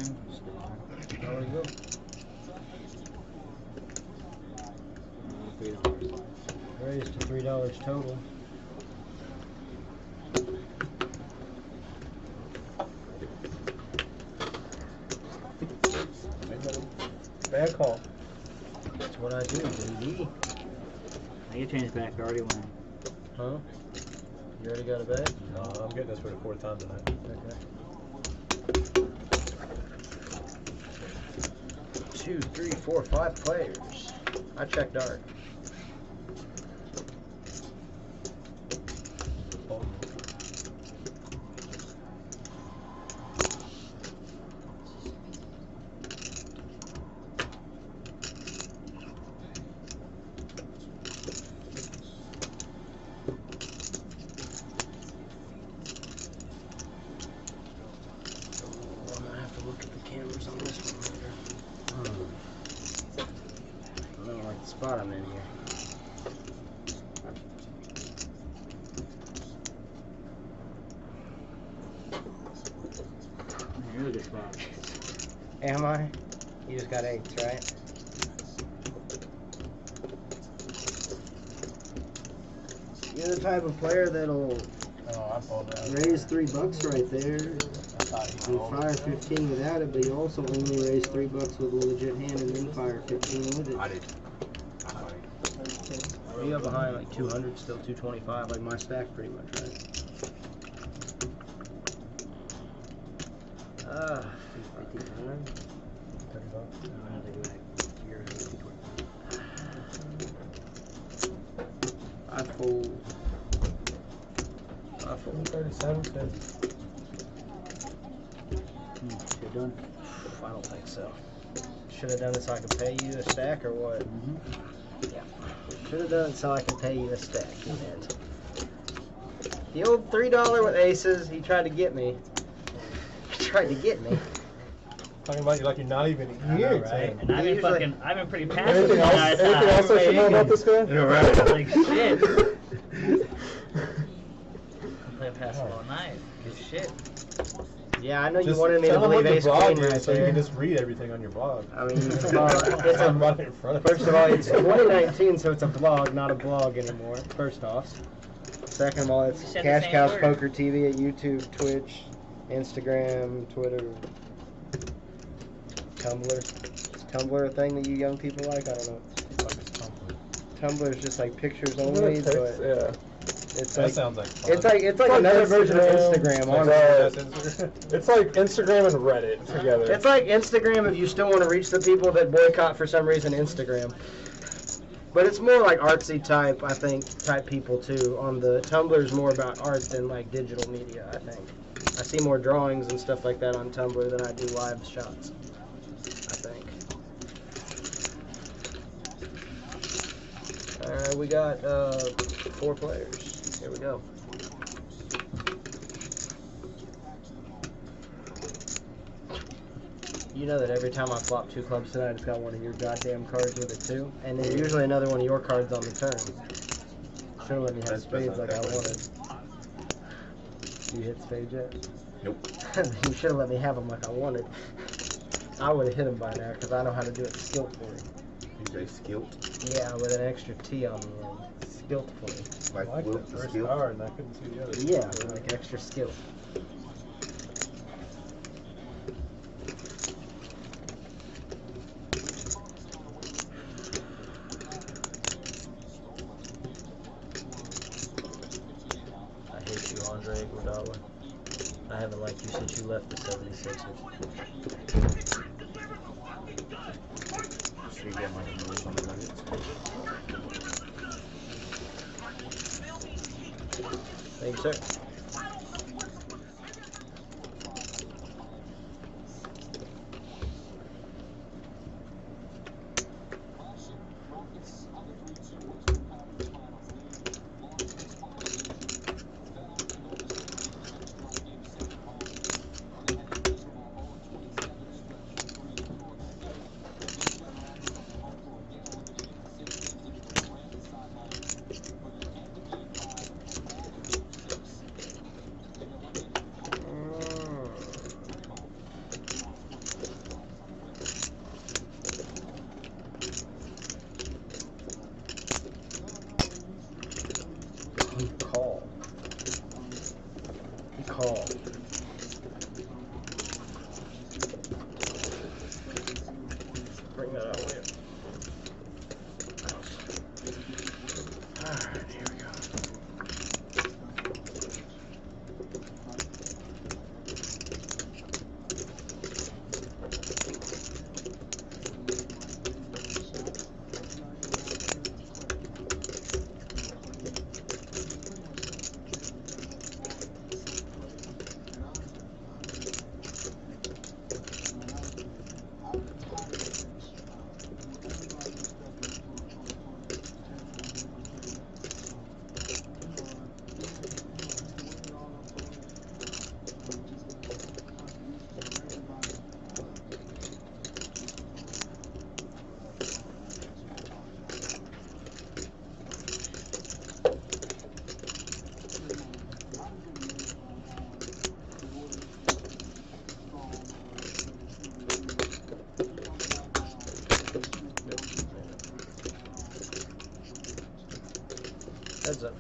thing. There we go. $3. Raised to $3 total. Bad call. That's what I do, baby. I get changed back. I already won. Huh? You already got a bet? No, I'm getting this for the 4th time tonight. Okay. 2, 3, 4, 5 players. I checked dark. Look at the cameras on this one. I don't like the spot I'm in here. You're in a good spot. Am I? You just got 8s, right? You're the type of player that'll raise $3 right there. And fire 15 without it, but you also only raise $3 with a legit hand and then fire 15 with it. I did. You got behind like 200, still 225, like my stack pretty much, right? 259. I'm gonna have to go back here. I fold. 37 cents. You're done? I don't think so. Should have done it so I could pay you a stack or what? Yeah. Should have done it so I could pay you a stack, you meant. The old $3 with aces, he tried to get me. He tried to get me. Talking about you like you're not even here, right? Tim. And I've been Usually- fucking, I've been pretty passive. Anything else I should know about this guy? You're right. Like shit. I'm playing passive all night. Good shit. Yeah, I know you Just wanted me to tell him believe what your ace blog queen is right so you there. can just read everything on your blog. I mean, it's a, I'm running in front of first of all, it's 2019, so it's a vlog, not a blog anymore. First off. Second of all, it's You said the same word. CashCowsPokerTV at YouTube, Twitch, Instagram, Twitter, Tumblr. Is Tumblr a thing that you young people like? I don't know. Tumblr is just like pictures only, but yeah. it's That like sounds like fun. it's like another version of Instagram. Honestly. It's like Instagram and Reddit together. It's like Instagram if you still want to reach the people that boycott for some reason Instagram. But it's more like artsy type, I think, type people too. On the Tumblr's more about art than like digital media, I think. I see more drawings and stuff like that on Tumblr than I do live shots, I think. Alright, we got 4 players. Here we go. You know that every time I flop 2 clubs tonight, it's got one of your goddamn cards with it too, and there's usually another one of your cards on the turn. Should have let me have spades like I wanted. You hit spades yet? Nope. You should have let me have them like I wanted. I would have hit them by now because I know how to do it skillfully. You say skilt? Yeah, with an extra T on the end. Skillfully. Like I like Wilt the the first skilt? card and I couldn't see the other. Yeah, with like extra skill. I hate you, Andre Iguodala. I haven't liked you since you left the 76ers. Should we get my moves on the Nuggets? Thank you, sir. Heads up.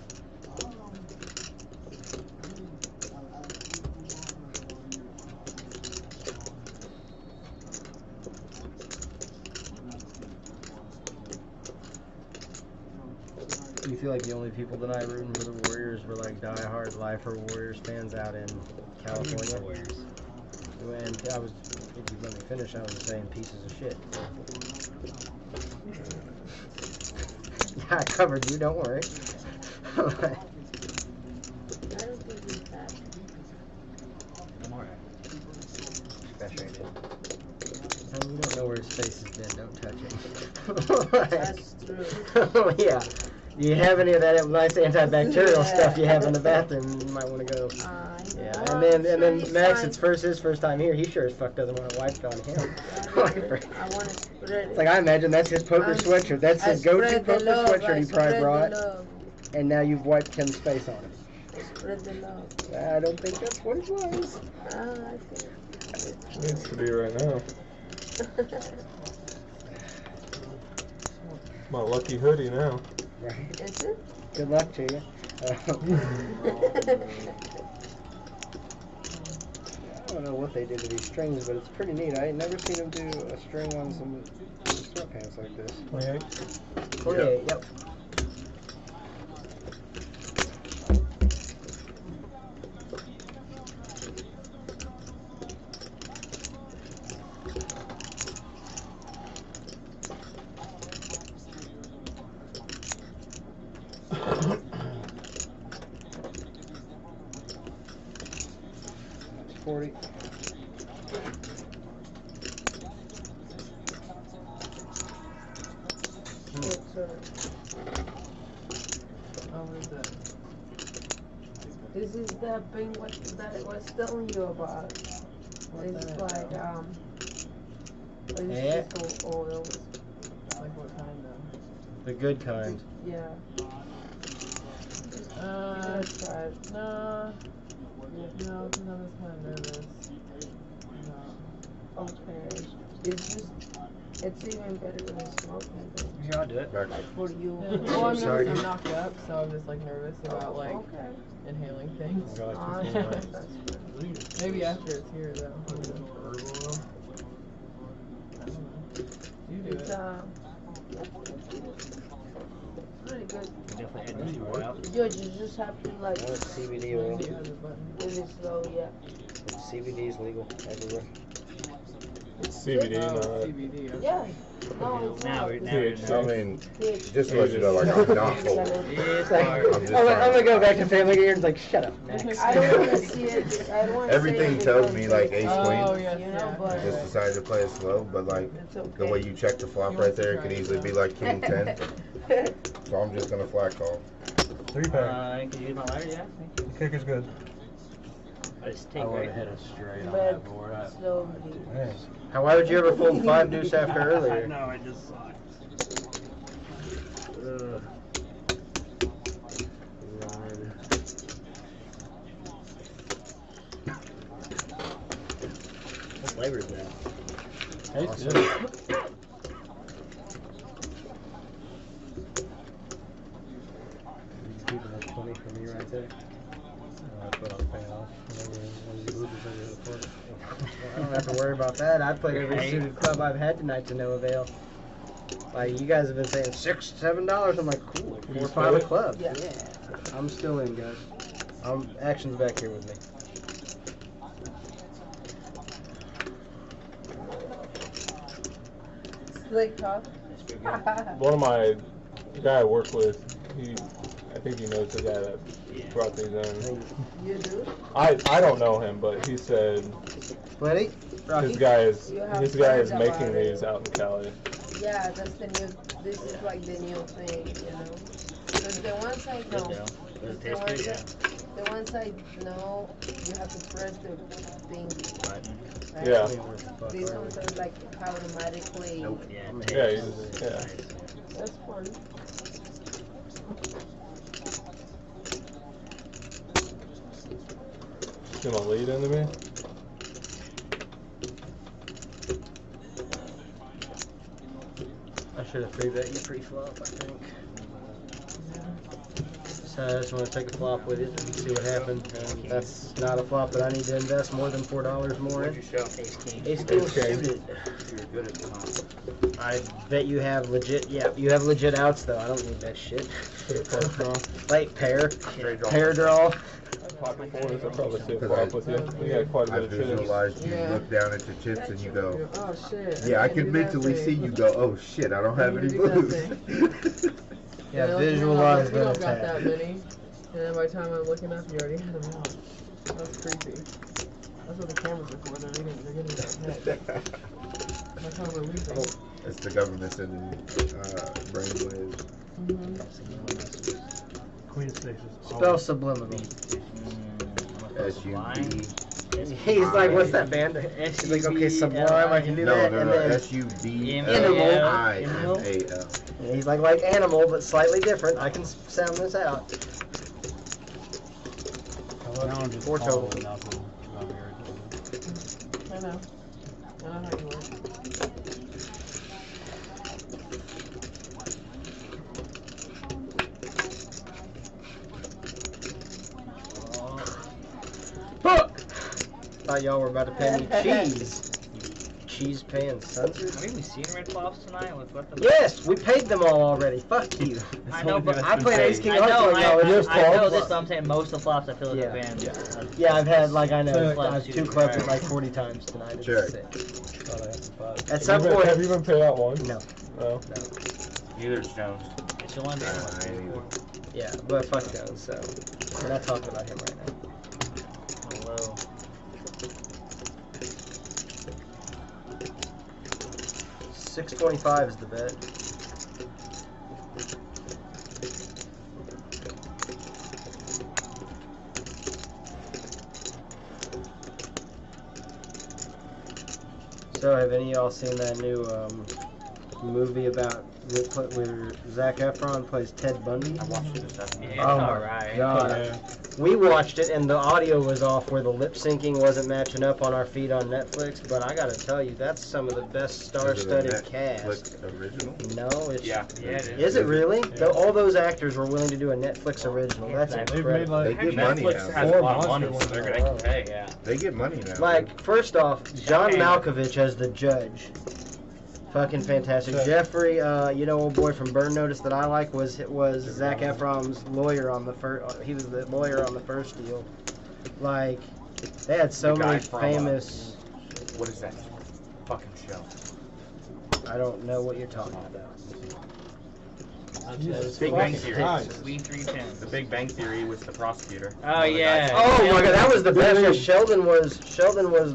Do you feel like the only people tonight rooting for the Warriors were like die-hard lifer Warriors fans out in California? Warriors. And I was, if you let me finish, I was just saying pieces of shit. I covered you, don't worry. I don't think he's bad. I'm alright. Frustrated. You don't know where his face has been, don't touch it. That's true. Oh, yeah. Do you have any of that nice antibacterial stuff you have in the bathroom? You might want to go. Yeah, and then Max, it's his first time here. He sure as fuck doesn't want it wiped on him. I want to spread it. It's like, I imagine that's his poker sweatshirt. That's his go-to poker sweatshirt he probably brought. And now you've wiped Tim's face on it. Spread the love. I don't think that's what it was. I think Needs to be right now. My lucky hoodie now. Right. Is it? Good luck to you. I don't know what they did to these strings, but it's pretty neat. I ain't never seen them do a string on some sweatpants like this. 28. 28, yep. That's 40. This is the thing that I was telling you about. It's like Yeah. vegetable oils. Like what kind though? The good kind. Yeah. Try it. No, because I'm just kind of nervous. No. Okay. It's just, it's even better than smoking. Yeah, I'll do it. Like for you. Yeah. Well, I'm Sorry. nervous. I'm knocked up, so I'm just like nervous about like Okay. inhaling things. That's Maybe after it's here though. I don't know. You do It's it. really good. Definitely had this word out. You just have to like No, it's CBD oil. You have the button. really slow, yeah. CBD is legal everywhere. It's CBD, Oh, not CBD. Okay. Yeah. No, it's Now not. we're THC. I mean, It's just to let you know, like, I'm not full. It's Like, hard. I'm I'm just gonna go back to family here and it's like, shut up, Max. I don't want to see it. I don't want to Everything tells me, like, ace Oh, queen. yes, You know, yeah. but- Just decided to play it slow, but like, It's okay. the way you check the flop right there, it could easily be like king 10. So I'm just gonna flat call. 3-pack. Can you use my lighter? Yeah. Thank you. Kick is good. I just take I would right. have hit a straight on But that board. slowly. How, why would you ever fold 5 deuce after earlier? No, I just saw it. What flavor is that? Awesome. These people have 20 for me right there. That's what I'm paying off. I don't have to worry about that. I've played every Right. suited club I've had tonight to no avail. Like, you guys have been saying $6, $7. I'm like, cool, 4 or 5 a club. Yeah. I'm still in, guys. Action's back here with me. Slick talk. One of my guy I work with, I think he knows the guy that brought these in. You do? I don't know him, but he said Plenty? his guy is You have making friends about these it. out in Cali. Yeah, that's the new. This is like the new thing, you know. Because the ones I Good know, though. Does it the taste ones, good? Yeah. the ones I know, you have to press the thing. Button. Right? Yeah. These ones are like automatically. Nope. Yeah. it Yeah, tastes you just- yeah. nice. That's fun. He's gonna lead into me. I should have 3-bet you pre-flop, I think. So I just want to take a flop with it and see what happens. And that's not a flop that I need to invest more than $4 more What'd in. you show? Ace king. Ace king suited. You're good at the comp. I bet you have legit. Yeah, you have legit outs though. I don't need that shit. Late pair, pair draw. Pocket fours, I'll probably see a flop with you. We got quite a I bit of chips. visualized you Yeah. look down at your chips and you go, Oh shit. yeah, I can't can do that mentally thing. see you go, oh shit, I don't have any Do that blues. Yeah, like, visualize you that don't got attack. that many. And then by the time I'm looking up, you already had them out. That's creepy. That's what the cameras are for. They're getting that head. That's how we're losing. It's the government sending brainwaves. Queen six is Spell subliminal. S-U-B. He's like, what's that band? He's like, okay, sublime, I can do No, that. no, And no, then S-U-B-L-I-M-A-L. yeah, he's like animal, but slightly different. I can sound this out. Four total. I know. I know how you work. Fuck! Thought y'all were about to pay me cheese. Cheese paying sons. Have we even seen red flops tonight? What the? Yes, we paid them all already. Fuck you. I know, but I played Ace King I know, Hearts like y'all. I know this, but I'm saying most of the flops I feel like Yeah. have been. Yeah, I've had like I know So, I've two clubs at like 40 times tonight. It's Sure. sick. At some Have point, you been paid out once? no. No. Neither is Jones. It's your one. Yeah, but fuck Jones. So we're not talking about him right now. Hello. $6.25 is the bet. So, have any of y'all seen that new movie about where Zac Efron plays Ted Bundy? I watched it this afternoon. Oh my god. We watched it and the audio was off where the lip syncing wasn't matching up on our feed on Netflix, but I gotta tell you, that's some of the best star-studded cast. Netflix original? No, it's... Yeah, it is. Is it really? All those actors were willing to do a Netflix original. That's incredible. They get money Netflix now. has a lot of money, so they're gonna pay. Yeah. They get money now. Like, first off, John Malkovich as the judge. Fucking fantastic. Jeffrey, you know, old boy from Burn Notice that I like was Zac Efron's lawyer on the first. He was the lawyer on the first deal. Like, they had so The guy many from, famous. What is that fucking show? I don't know what you're talking about. Big Bang Theory. Sweet 310. The Big Bang Theory was the prosecutor. Oh yeah. Oh my god, that was the best. Yeah, Sheldon was the Sheldon was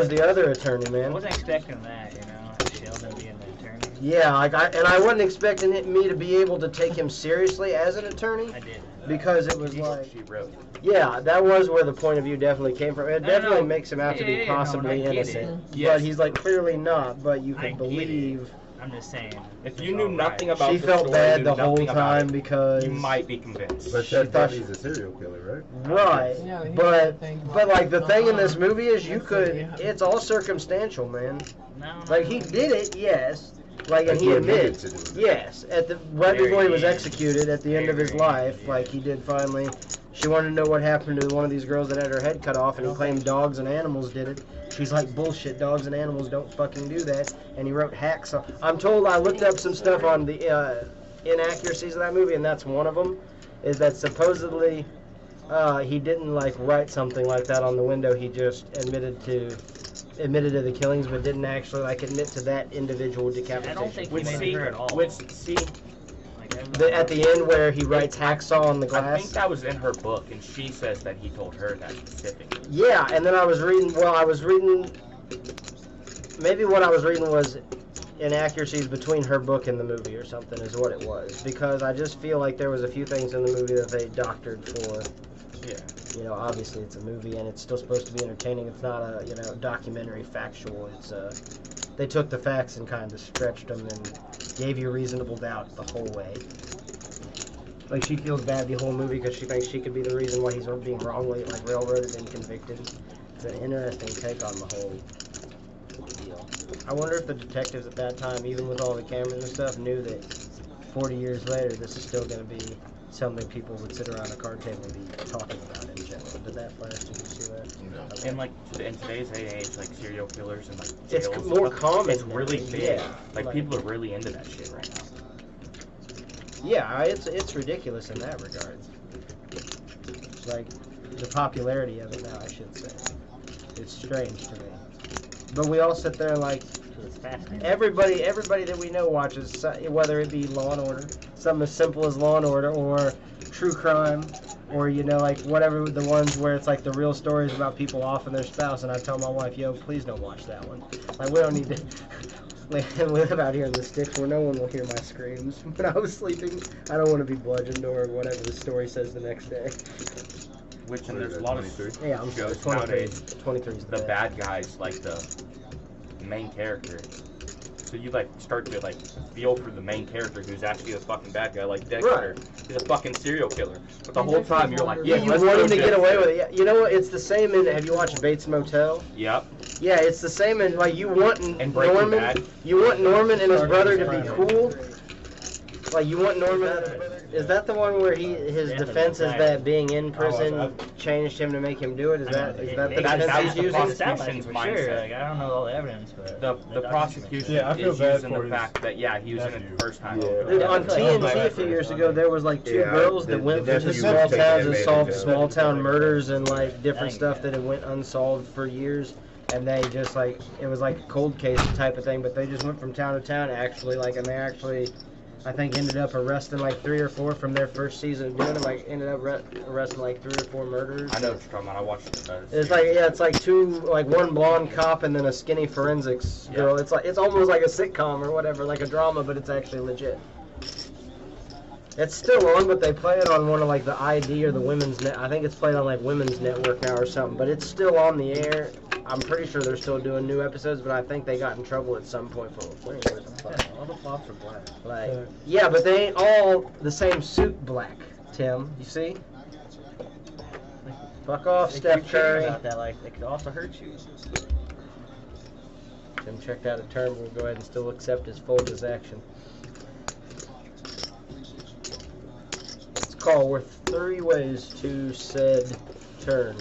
the other attorney, I man. wasn't expecting that, you know, Sheldon being the attorney. Yeah, like I wasn't expecting me to be able to take him seriously as an attorney. I did. Because it was like, She wrote. yeah, that was where the point of view definitely came from. It definitely no. makes him out to be Yeah, no, possibly I get it. innocent, Yes. but he's like clearly not. But you I can get believe. I'm just saying. If you knew nothing about She the felt story, bad knew the whole nothing about time it, because you might be convinced. But she Ted thought Bundy's a serial killer, right? right. Yeah, he but didn't think but like the thing in this uh-uh. movie is you That's could. it, yeah. It's all circumstantial, man. No. Like he did it, yes. Like and Like, he he admitted admits, to doing it. yes. At the right Very before he was end. executed, at the end of his Very life, end, like he did finally. She wanted to know what happened to one of these girls that had her head cut off, and he claimed dogs and animals did it. She's like, bullshit, dogs and animals don't fucking do that. And he wrote hacks. I'm told, I looked up some stuff on the inaccuracies of that movie, and that's one of them, is that supposedly he didn't like write something like that on the window. He just admitted to the killings, but didn't actually like admit to that individual decapitation. I don't think he Which made see, her at all. see, At the end where he writes hacksaw on the I glass. think that was in her book, and she says that he told her that specifically. Yeah, and then I was reading, maybe what I was reading was inaccuracies between her book and the movie or something is what it was. Because I just feel like there was a few things in the movie that they doctored for. Yeah. You know, obviously it's a movie and it's still supposed to be entertaining. It's not a, you know, documentary factual. It's they took the facts and kind of stretched them and gave you reasonable doubt the whole way. Like she feels bad the whole movie because she thinks she could be the reason why he's being wrongly like railroaded and convicted. It's an interesting take on the whole deal. I wonder if the detectives at that time, even with all the cameras and stuff, knew that 40 years later this is still going to be something people would sit around a card table and be talking about in general. Did that flash? Did you see that? No. And like in today's day and age, like serial killers and like It's jails, more stuff, common. it's really now. big. Yeah, Like people are really into that shit right now. Yeah, it's ridiculous in that regard. It's like the popularity of it now, I should say. It's strange to me. But we all sit there and like It's fascinating. everybody that we know watches, whether it be Law and Order, something as simple as Law and Order, or true crime, or like whatever the ones where it's like the real stories about people off and their spouse. And I tell my wife, yo, please don't watch that one. Like we don't need to. We live out here in the sticks where no one will hear my screams when I was sleeping. I don't want to be bludgeoned or whatever the story says the next day. Which and What is there's a that, lot of 23? Yeah, I'm shows 23. nowadays. 23 is The bad guys like the main character. So you like start to like feel for the main character who's actually a fucking bad guy, like Dexter. He's a fucking serial killer. But the whole time you're like, Yeah, yeah, you let's want go him to get Dexter. away with it. Yeah, you know what? It's the same in. Have you watched Bates Motel? Yep. Yeah, it's the same in like you want And Breaking Norman. Bad. You want Norman and his brother to be cool. Like you want Norman. Is that the one where his defense is that being in prison changed him to make him do it? Is that the that defense was he's the using? It sounds like it for Prosecution's sure. mindset. Like, I don't know all the evidence, but The prosecution Yeah, I feel is bad using for the his fact that yeah, he was in it nephew. the first time. Yeah. Dude, on Yeah, I feel like TNT a few years ago, there was like two Yeah, girls the that went to nephew small was taking towns and advantage solved of it. small town murders and like different Dang, stuff yeah. that had went unsolved for years. And they just like, it was like a cold case type of thing, but they just went from town to town actually, like, and they actually, I think, ended up arresting like 3 or 4 from their first season of doing it, like, ended up arresting like 3 or 4 murderers. I know what you're talking about. I watched It's like, yeah, it's like one blonde cop and then a skinny forensics girl. Yeah. It's like, it's almost like a sitcom or whatever, like a drama, but it's actually legit. It's still on, but they play it on one of like the ID or the Women's Net. I think it's played on like Women's Network now or something, but it's still on the air. I'm pretty sure they're still doing new episodes, but I think they got in trouble at some point for what the fuck? all the plots are black. Like, yeah, but they ain't all the same suit black, Tim. You see? Fuck off, They Steph keep caring Curry. about that, like, it could also hurt you. Tim checked out a term. We'll go ahead and still accept his fold as action. Let's call worth 3 ways to said turn.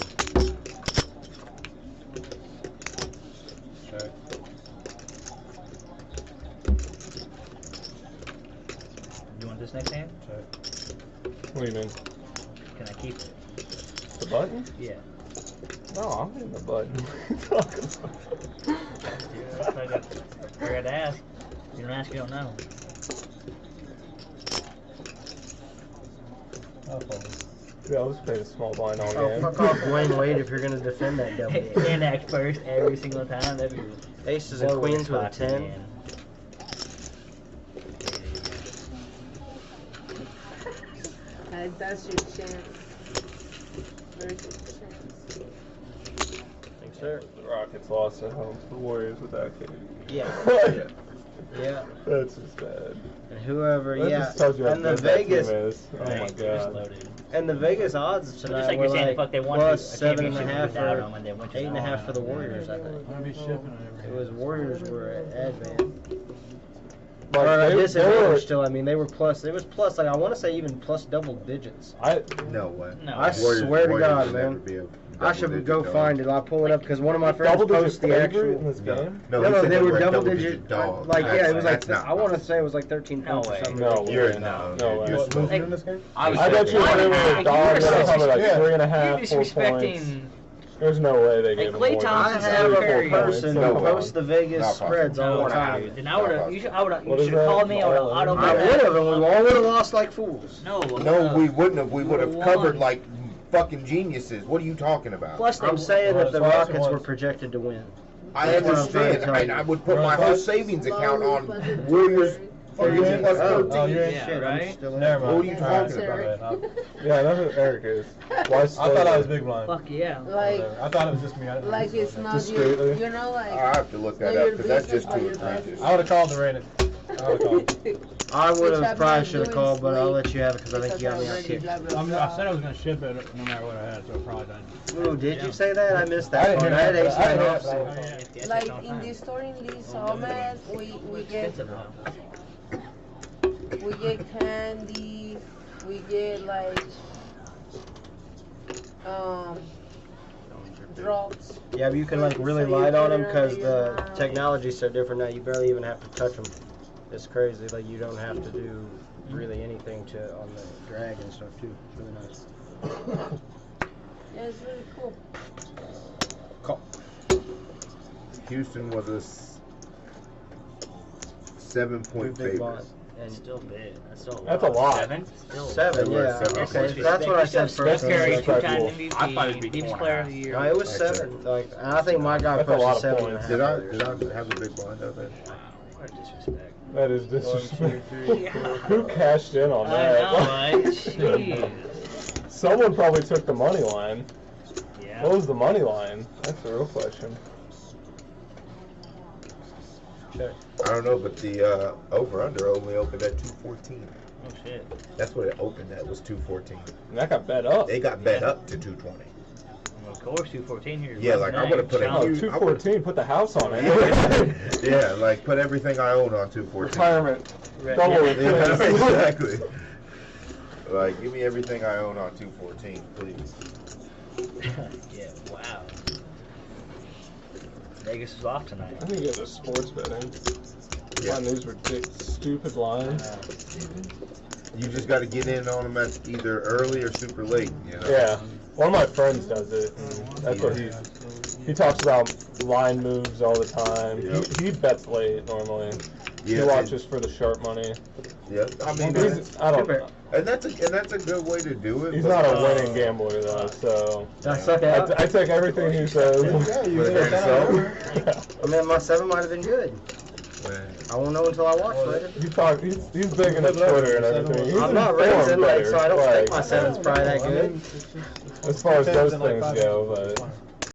Check. You want this next hand? Check. What do you mean? Can I keep it? The button? Yeah. No, I'm hitting the button. What are you talking about? Yeah, I got to ask. If you don't ask, you don't know. Yeah, I'll just play the small blind all Oh, game. fuck off, Dwayne Wade, if you're gonna defend that double. And act first every single time. That'd be Aces and queens with a 10. That's your chance. There's your chance. Thanks, sir. The Rockets lost at home to the Warriors with that kid. Yeah. Yeah. That's just bad. And whoever, That yeah. just tells you how And the good that team Vegas, is. Oh my Just god. loaded. and the Vegas odds Just tonight like were you're saying, like fuck, they won plus a 7.5 championship without for them and they went to 8.5 for the Warriors, I think. I'm gonna be shipping and It was Warriors were at advan. But Or they- disadvantage they were- still. I mean, they were plus. It was plus. Like I want to say even plus double digits. No way. No. I swear to Warriors God, will man. never be a I should double-digit go dog. find it. I'll pull it up because one of my friends double digit posted the favorite in actual. this game? No, No, he said they were a double digit. dog. Like yeah, it was like That's not I want to possible. say it was like 13 No points or way. something. No, ridiculous. You're way. no. No way. You're What, smooth. Like, in this game? I was I bet you if they were a dog, You're they're probably like yeah. 3.5, You're 4 points. disrespecting. There's no way they gave him Clay more than I Thompson, have a Curry. person No who way. posts the Vegas Not spreads all No, the time. dude. Then I would have. You should What have is called that? me. I would have auto. I would have, and we all would have lost like fools. No. No, we wouldn't have. We would have Won. covered like fucking geniuses. What are you talking about? Plus, I'm saying that the Well, that's Rockets what- were projected to win. I That's what I'm trying to understand. tell I, you. I would put my whole savings account on Slowly, but Warriors Terry. 13 plus Oh, 13. Oh, you're in Yeah, Shit, I'm right? still in. Never mind. What are you talking Terry. about? Yeah, that's what Eric is. Why I thought I was big blind. Fuck yeah. Like, I thought it was just me. I didn't like know. it's not Discreetly. you know, like. I have to look that know up your because that's business just by too your egregious. business. I would have called the rating. I would have called. I would Which have I'm probably not should have doing called, but I'll sleep let you have it because I think you got me on already kick. blah, blah, I blah. said I was gonna ship it no matter what I had, so I probably didn't. Ooh, did you say that? I missed I that didn't part. hear I had that, ace but I nine didn't off. hear that. Like in the store in this Holdem, we get candy, we get like drops. Yeah, but you can like really light on them because the technology's so different now. You barely even have to touch them. It's crazy. Like you don't have to do really anything to on the drag and stuff too. It's really nice. Yeah, it's really cool. Houston was a 7-point Big favorite. bond. That's still big. That's a lot. 7? Still a Seven, It was yeah. seven. Okay, that's what I said Steph first. Curry, That's 2-time cool. MVP, I thought it'd be Deepest 4.5. Player of the Year. No, it was That's 7. Like, and I think my guy That's a lot posted of 7 and a points. half. Did I have a big blind out there? What a disrespect. That is disrespectful. Who cashed in on I that? know, right? Jeez. Someone probably took the money line. Yeah. What was the money line? That's the real question. Check. I don't know, but the over-under only opened at 214. Oh shit. That's what it opened at, was 214. And that got bet up. They got bet up to 220. Well, of course, 214 here. Yeah, like, I would've put a Oh, huge- 214, put the house on it. Yeah, like put everything I own on 214. Retirement. Right, Double yeah. it, Yeah, please. exactly. Like, give me everything I own on 214, please. Yeah, wow. Vegas is off tonight. I think it was sports betting. Yeah. On these ridiculous, stupid lines. You just got to get in on them at either early or super late, you know? Yeah. One of my friends does it. And that's what he talks about line moves all the time. Yep. He bets late normally. Yeah, He watches for the sharp money. Yeah, I mean, I don't know. and that's a good way to do it. He's but- not a winning gambler though, so Did I suck out? I take everything he says. you think so? I mean, my 7 might have been good. Man. I won't know until I watch later. He's big into Twitter and everything. He's I'm not informed racing, like, better, so I don't think like, my 7's probably that good. as far as those things go, but